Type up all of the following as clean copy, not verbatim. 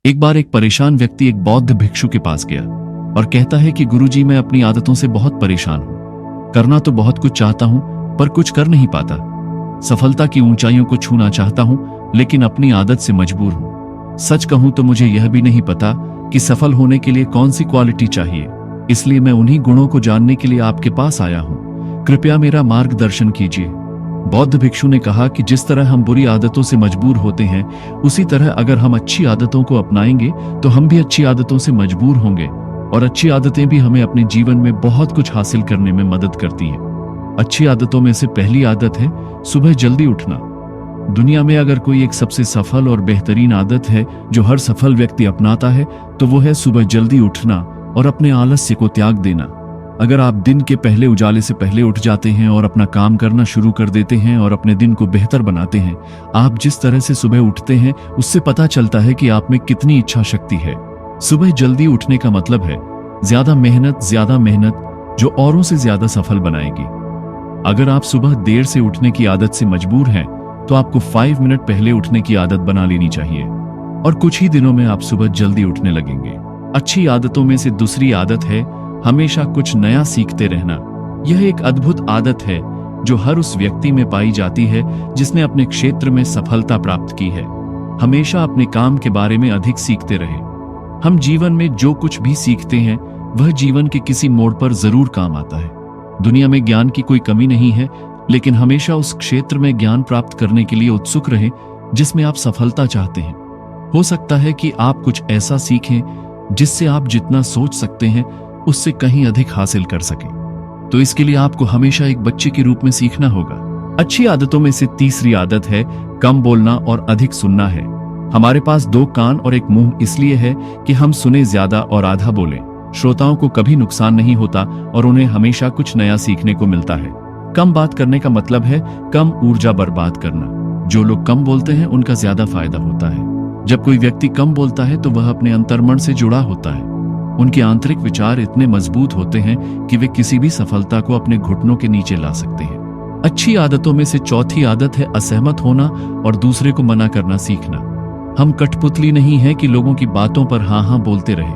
एक बार एक परेशान व्यक्ति एक बौद्ध भिक्षु के पास गया और कहता है कि गुरुजी, मैं अपनी आदतों से बहुत परेशान हूं। करना तो बहुत कुछ चाहता हूं, पर कुछ कर नहीं पाता। सफलता की ऊंचाइयों को छूना चाहता हूं, लेकिन अपनी आदत से मजबूर हूं। सच कहूं तो मुझे यह भी नहीं पता कि सफल होने के लिए कौन सी क्वालिटी चाहिए। इसलिए मैं उन्हीं गुणों को जानने के लिए आपके पास आया हूं। कृपया मेरा मार्गदर्शन कीजिए। बौद्ध भिक्षु ने कहा कि जिस तरह हम बुरी आदतों से मजबूर होते हैं, उसी तरह अगर हम अच्छी आदतों को अपनाएंगे तो हम भी अच्छी आदतों से मजबूर होंगे, और अच्छी आदतें भी हमें अपने जीवन में बहुत कुछ हासिल करने में मदद करती हैं। अच्छी आदतों में से पहली आदत है सुबह जल्दी उठना। दुनिया में अगर कोई एक सबसे सफल और बेहतरीन आदत है जो हर सफल व्यक्ति अपनाता है, तो वो है सुबह जल्दी उठना और अपने आलस्य को त्याग देना। अगर आप दिन के पहले उजाले से पहले उठ जाते हैं और अपना काम करना शुरू कर देते हैं और अपने दिन को बेहतर बनाते हैं, आप जिस तरह से सुबह उठते हैं उससे पता चलता है कि आप में कितनी इच्छा शक्ति है। सुबह जल्दी उठने का मतलब है ज्यादा मेहनत जो औरों से ज्यादा सफल बनाएगी। अगर आप सुबह देर से उठने की आदत से मजबूर हैं, तो आपको 5 मिनट पहले उठने की आदत बना लेनी चाहिए और कुछ ही दिनों में आप सुबह जल्दी उठने लगेंगे। अच्छी आदतों में से दूसरी आदत है हमेशा कुछ नया सीखते रहना। यह एक अद्भुत आदत है जो हर उस व्यक्ति में पाई जाती है जिसने अपने क्षेत्र में सफलता प्राप्त की है। हमेशा अपने काम के बारे में अधिक सीखते रहे। हम जीवन में जो कुछ भी सीखते हैं वह जीवन के किसी मोड़ पर जरूर काम आता है। दुनिया में ज्ञान की कोई कमी नहीं है, लेकिन हमेशा उस क्षेत्र में ज्ञान प्राप्त करने के लिए उत्सुक रहें जिसमें आप सफलता चाहते हैं। हो सकता है कि आप कुछ ऐसा सीखें जिससे आप जितना सोच सकते हैं उससे कहीं अधिक हासिल कर सकें। तो इसके लिए आपको हमेशा एक बच्चे के रूप में सीखना होगा। अच्छी आदतों में से तीसरी आदत है कम बोलना और अधिक सुनना है। हमारे पास 2 कान और एक मुंह इसलिए है कि हम सुने ज्यादा और आधा बोलें। श्रोताओं को कभी नुकसान नहीं होता और उन्हें हमेशा कुछ नया सीखने को मिलता है। कम बात करने का मतलब है कम ऊर्जा बर्बाद करना। जो लोग कम बोलते हैं उनका ज्यादा फायदा होता है। जब कोई व्यक्ति कम बोलता है तो वह अपने अंतर्मन से जुड़ा होता है। उनके आंतरिक विचार इतने मजबूत होते हैं कि वे किसी भी सफलता को अपने घुटनों के नीचे ला सकते हैं। अच्छी आदतों में से चौथी आदत है असहमत होना और दूसरे को मना करना सीखना। हम कठपुतली नहीं हैं कि लोगों की बातों पर हाँ हाँ बोलते रहे।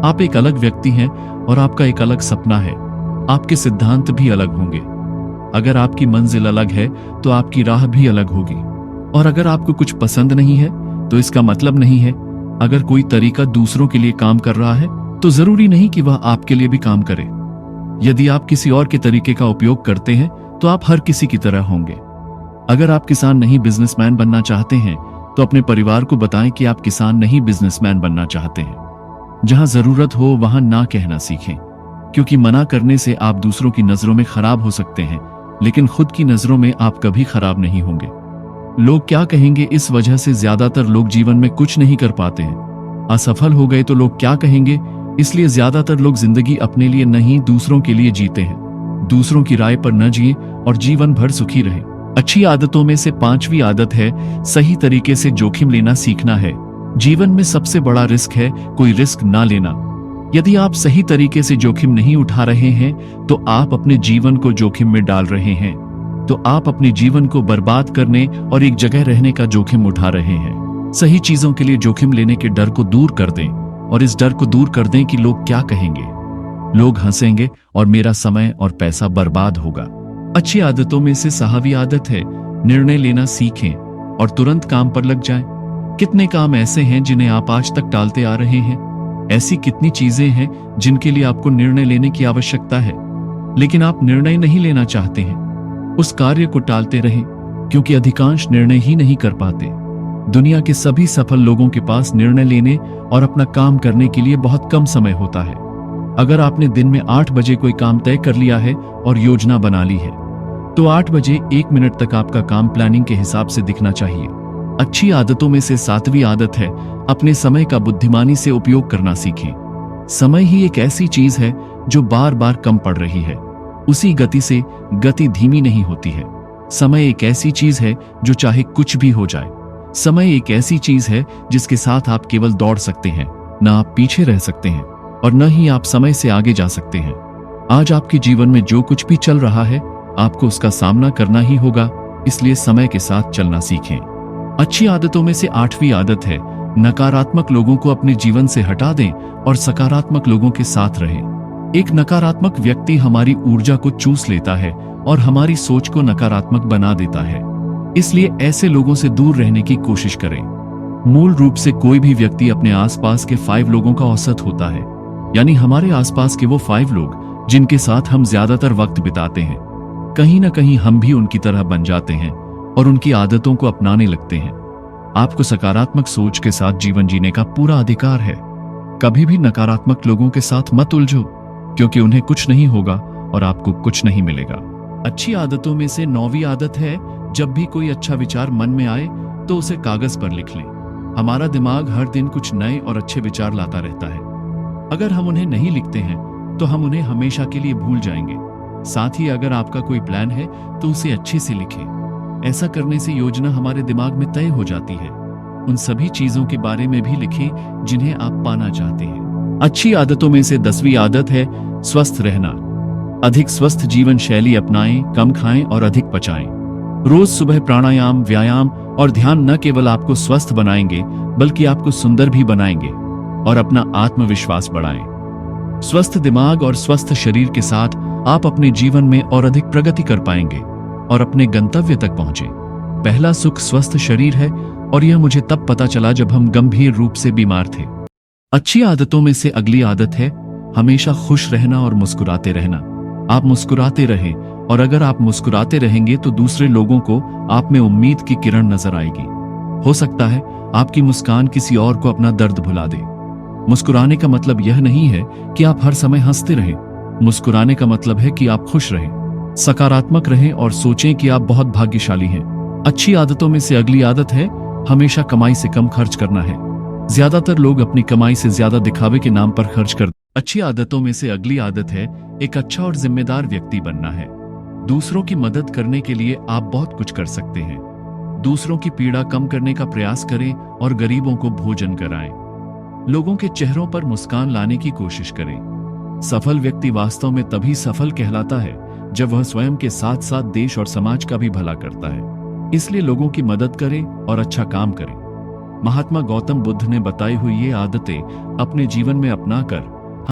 आप एक अलग व्यक्ति हैं और आपका एक अलग सपना है। आपके सिद्धांत भी अलग होंगे। अगर आपकी मंजिल अलग है तो आपकी राह भी अलग होगी। और अगर आपको कुछ पसंद नहीं है तो इसका मतलब नहीं है अगर कोई तरीका दूसरों के लिए काम कर रहा है तो जरूरी नहीं कि वह आपके लिए भी काम करे। यदि आप किसी और के तरीके का उपयोग करते हैं तो आप हर किसी की तरह होंगे। अगर आप किसान नहीं बिजनेसमैन बनना चाहते हैं तो अपने परिवार को बताएं कि आप किसान नहीं बिजनेसमैन बनना चाहते हैं। जहां जरूरत हो वहां ना कहना सीखें, क्योंकि मना करने से आप दूसरों की नजरों में खराब हो सकते हैं, लेकिन खुद की नजरों में आप कभी खराब नहीं होंगे। लोग क्या कहेंगे, इस वजह से ज्यादातर लोग जीवन में कुछ नहीं कर पाते हैं। असफल हो गए तो लोग क्या कहेंगे, इसलिए ज्यादातर लोग जिंदगी अपने लिए नहीं दूसरों के लिए जीते हैं। दूसरों की राय पर न जिए और जीवन भर सुखी रहे। अच्छी आदतों में से 5वीं आदत है सही तरीके से जोखिम लेना सीखना है। जीवन में सबसे बड़ा रिस्क है कोई रिस्क ना लेना। यदि आप सही तरीके से जोखिम नहीं उठा रहे हैं तो आप अपने जीवन को जोखिम में डाल रहे हैं। तो आप अपने जीवन को बर्बाद करने और एक जगह रहने का जोखिम उठा रहे हैं। सही चीजों के लिए जोखिम लेने के डर को दूर कर दें और इस डर को दूर कर दें कि लोग क्या कहेंगे। लोग हंसेंगे और मेरा समय और पैसा बर्बाद होगा। अच्छी आदतों में से 6वीं आदत है निर्णय लेना सीखें और तुरंत काम पर लग जाएं। कितने काम ऐसे हैं जिन्हें आप आज तक टालते आ रहे हैं? ऐसी कितनी चीजें हैं जिनके लिए आपको निर्णय लेने की आवश्यकता है, लेकिन आप निर्णय नहीं लेना चाहते हैं। उस कार्य को टालते रहें, क्योंकि अधिकांश निर्णय ही नहीं कर पाते। दुनिया के सभी सफल लोगों के पास निर्णय लेने और अपना काम करने के लिए बहुत कम समय होता है। अगर आपने दिन में 8 बजे कोई काम तय कर लिया है और योजना बना ली है, तो 8 बजे 1 मिनट तक आपका काम प्लानिंग के हिसाब से दिखना चाहिए। अच्छी आदतों में से 7वीं आदत है अपने समय का बुद्धिमानी से उपयोग करना सीखें। समय ही एक ऐसी चीज है जो बार बार कम पड़ रही है। उसी गति से गति धीमी नहीं होती है। समय एक ऐसी चीज है जो चाहे कुछ भी हो जाए। समय एक ऐसी चीज है जिसके साथ आप केवल दौड़ सकते हैं, न आप पीछे रह सकते हैं और न ही आप समय से आगे जा सकते हैं। आज आपके जीवन में जो कुछ भी चल रहा है आपको उसका सामना करना ही होगा, इसलिए समय के साथ चलना सीखें। अच्छी आदतों में से 8वीं आदत है नकारात्मक लोगों को अपने जीवन से हटा दें और सकारात्मक लोगों के साथ रहें। एक नकारात्मक व्यक्ति हमारी ऊर्जा को चूस लेता है और हमारी सोच को नकारात्मक बना देता है, इसलिए ऐसे लोगों से दूर रहने की कोशिश करें। मूल रूप से कोई भी व्यक्ति अपने आसपास के 5 लोगों का औसत होता है, यानी हमारे आसपास के वो 5 लोग जिनके साथ हम ज्यादातर वक्त बिताते हैं। कहीं ना कहीं हम भी उनकी तरह बन जाते हैं और उनकी आदतों को अपनाने लगते हैं। आपको सकारात्मक सोच के साथ जीवन जीने का पूरा अधिकार है। कभी भी नकारात्मक लोगों के साथ मत उलझो, क्योंकि उन्हें कुछ नहीं होगा और आपको कुछ नहीं मिलेगा। अच्छी आदतों में से 9वीं आदत है, जब भी कोई अच्छा विचार मन में आए तो उसे कागज पर लिख लें। हमारा दिमाग हर दिन कुछ नए और अच्छे विचार लाता रहता है। अगर हम उन्हें नहीं लिखते हैं तो हम उन्हें हमेशा के लिए भूल जाएंगे। साथ ही अगर आपका कोई प्लान है तो उसे अच्छे से लिखें। ऐसा करने से योजना हमारे दिमाग में तय हो जाती है। उन सभी चीजों के बारे में भी लिखें जिन्हें आप पाना चाहते हैं। अच्छी आदतों में से 10वीं आदत है स्वस्थ रहना। अधिक स्वस्थ जीवन शैली अपनाएं, कम खाएं और अधिक पचाएं। रोज सुबह प्राणायाम, व्यायाम और ध्यान न केवल आपको स्वस्थ बनाएंगे बल्कि आपको सुंदर भी बनाएंगे और अपना आत्मविश्वास बढ़ाएं। स्वस्थ दिमाग और स्वस्थ शरीर के साथ आप अपने जीवन में और अधिक प्रगति कर पाएंगे और अपने गंतव्य तक पहुंचे। पहला सुख स्वस्थ शरीर है और यह मुझे तब पता चला जब हम गंभीर रूप से बीमार थे। अच्छी आदतों में से अगली आदत है हमेशा खुश रहना और मुस्कुराते रहना। आप मुस्कुराते रहें और अगर आप मुस्कुराते रहेंगे तो दूसरे लोगों को आप में उम्मीद की किरण नजर आएगी। हो सकता है आपकी मुस्कान किसी और को अपना दर्द भुला दे। मुस्कुराने का मतलब यह नहीं है कि आप हर समय हंसते रहें। मुस्कुराने का मतलब है कि आप खुश रहें, सकारात्मक रहें और सोचें कि आप बहुत भाग्यशाली हैं। अच्छी आदतों में से अगली आदत है हमेशा कमाई से कम खर्च करना है। ज्यादातर लोग अपनी कमाई से ज्यादा दिखावे के नाम पर खर्च कर। अच्छी आदतों में से अगली आदत है एक अच्छा और जिम्मेदार व्यक्ति बनना है। दूसरों की मदद करने के लिए आप बहुत कुछ कर सकते हैं। दूसरों की पीड़ा कम करने का प्रयास करें और गरीबों को भोजन कराएं। लोगों के चेहरों पर मुस्कान लाने की कोशिश करें। सफल व्यक्ति वास्तव में तभी सफल कहलाता है जब वह स्वयं के साथ साथ देश और समाज का भी भला करता है। इसलिए लोगों की मदद करें और अच्छा काम करें। महात्मा गौतम बुद्ध ने बताई हुई ये आदतें अपने जीवन में अपनाकर